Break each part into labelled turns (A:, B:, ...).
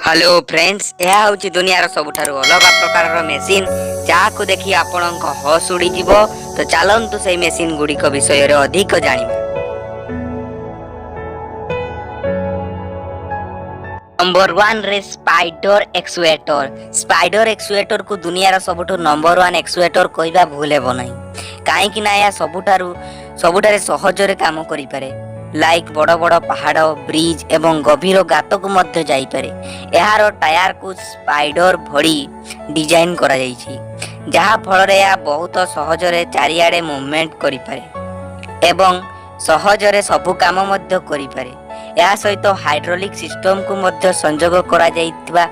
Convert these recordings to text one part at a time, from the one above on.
A: Hello friends, यह हूँ दुनियार सबुठारु अलग प्रकार मेसीन जहाँ देखि आपण हस उड़ी जीव। तो चलतु से मेसीन गुड़िक विषय अधिक जानिबा। नंबर 1 रे स्पाइडर एक्सुएटर को दुनियार सबुठु नंबर 1 एक्सुएटर कहवा भूल हेब नहीं, कहीं ना सबुठारे सहजरे काम करि पारे। लाइक बड़ बड़ पहाड़, ब्रिज एवं गभीर गात को मध्य जाई पारे। यार टायर को स्पाइडर भड़ी डिजाइन करा जाइछि, जहा फल रे या बहुत सहजरे चारियाडे मूवमेंट करि पारे एवं सहजरे सबु काम मध्य करि पारे। या सहित हाइड्रोलिक सिस्टम को मध्य संयोग करा जाइतिबा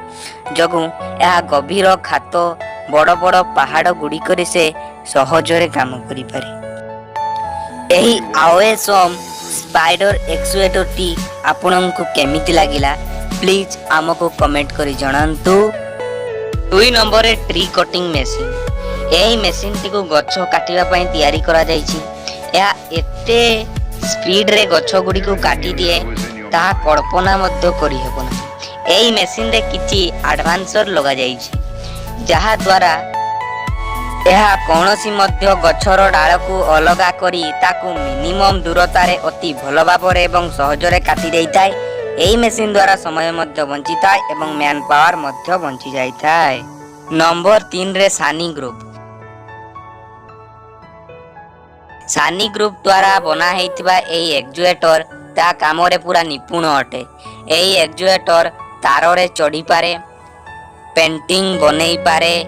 A: जगु या गभीर खात बड़ बड़ पहाड़ गुड़िक से सहजरे काम करि पारे। एही आवेसम स्पाइडर एक्सुएटर टी आपनको केमिति लागिला प्लीज आमको कमेंट करी जणांतु। 2 नंबर रे ट्री कटिंग मेसिन। एही मेसिन टी को गछ काटिबा पई तयारी करा जाइछि। या एते स्पीड रे गछ गुडी को काटी दिए ता कल्पना मध्य करी हेबो ना। एही मेसिन रे किछि एडवांसर लगा जाइछि, जहा द्वारा यह कौनसी मध्य गछर डाल को अलगा करी ताकू मिनिमम दूरता रे अति भल भाव एवं सहजरे काटी देइताय। एही मेसिन द्वारा समय मध्य बंचिताय एवं मैन पावर मध्य बंची जाइताय। नंबर 3 रे सानी ग्रुप द्वारा बना हेतिबा एही एक्चुएटर ता काम रे पूरा निपुण अटे। एही एक्चुएटर तार रे चढ़ी पारे, पेंटिंग बनेई पारे,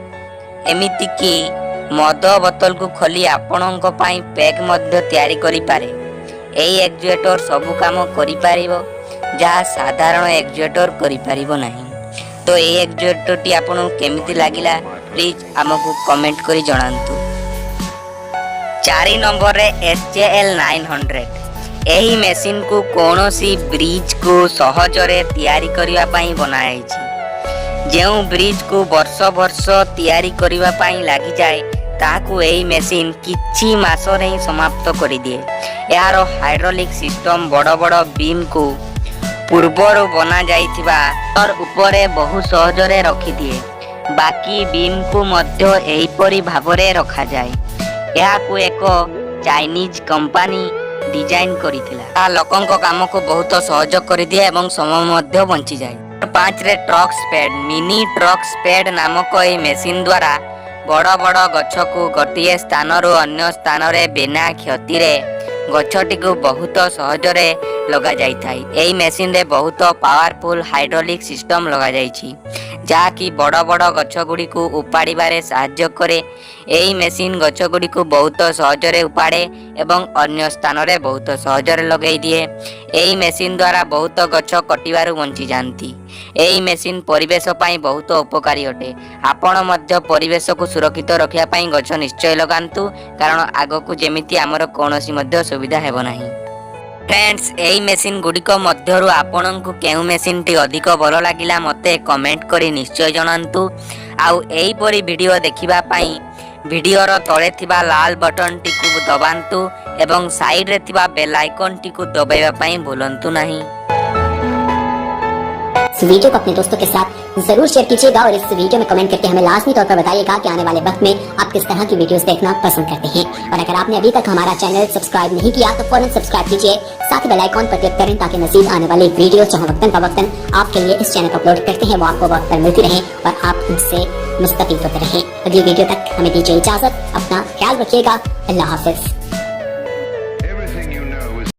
A: एमिति की मद बोतल को खोली आपणों पाई पैक मध्य तैयारी करि पारे। एही एक्चुएटर सबु काम करि पारिबो जहा साधारण एक्चुएटर करि पारिबो नाही। तो एही एक्चुएटर टी आपणों केमिति लागिला प्लीज हमकु कमेंट करि जणांतु। 4 नंबर रे SJL 900। एही मेसिन को कोनोसी ब्रिज को सहजरे तैयारी करिवा पाई बनाइछि। जेउ ब्रिज को वर्ष वर्ष तैयारी करिवा पाई लागि जाए ताकू एही मेसिन किछि मास रे समाप्त करि दिए। यार हाइड्रोलिक सिस्टम बड़ बड़ बीम को पूर्वर बना जाइथिबा और ऊपरे बहु सहजरे रखि दिए। बाकी बीम को मध्य एही परि भाबरे रखा जाए। याकू एक चाइनीज कंपनी डिजाइन करिथिला। लोकन को काम को बहुत सहज करि दिए एवं समय मध्य बंची जाए। 5 रे ट्रक स्पेड। मिनी ट्रक स्पेड नामक एही मेसिन द्वारा बड़ बड़ गछ को गोटे स्थान रु अन्य स्थान रे बिना क्षति रे गछटी को बहुत सहजरे लगा जाइथाय। एही मेसिन रे बहुत पावरफुल हाइड्रोलिक सिस्टम लगा जाइछि, जहा कि बड़ बड़ गछ गुडी को उपाड़ीबारे सहाय्य करे। एही मेसिन गछ गुडी को बहुत सहजरे उपाड़े एवं अन्य स्थान रे बहुत सहजरे लगै दिए। एही मेसिन द्वारा बहुत गछ कटिबारु बंची जानती। एही मेसिन परिवेश पाई बहुत उपकारी अटे। आपण मध्य परिवेश को सुरक्षित रखिया पाई गछ निश्चय लगांतु, कारण आगो को जेमिति हमर कोनोसी मध्य सुविधा हेबो नाही। फ्रेंड्स, एही मेसिन गुडिक मध्यरु आपणଙ୍କୁ केउ मेसिन टी अधिक भलो लागिला मते कमेंट करी निश्चय जणांतु। आउ एही परी वीडियो देखिबा पाई वीडियो रो तळे थिबा लाल बटन टी को दबांतु एवं साइड रे थिबा बेल आइकन टी को दबाइबा पाई भूलंतु नहीं।
B: इस वीडियो को अपने दोस्तों के साथ जरूर शेयर कीजिएगा और इस वीडियो में कमेंट करके हमें लाजमी तौर पर बताइएगा कि आने वाले वक्त में आप किस तरह की वीडियोस देखना पसंद करते हैं। और अगर आपने अभी तक हमारा चैनल सब्सक्राइब नहीं किया तो फौरन सब्सक्राइब कीजिए, साथ ही बेल आइकॉन पर क्लिक करें ताकि मजीद आने वाली वीडियो जो वक्तन फवक्तन आपके लिए इस चैनल पर अपलोड करते हैं वो आपको वक्त पर मिलती रहे और आप उनसे मुस्तफीद होते रहें। अगली वीडियो तक हमें दीजिए इजाजत। अपना ख्याल रखिएगा। अल्लाह हाफिज।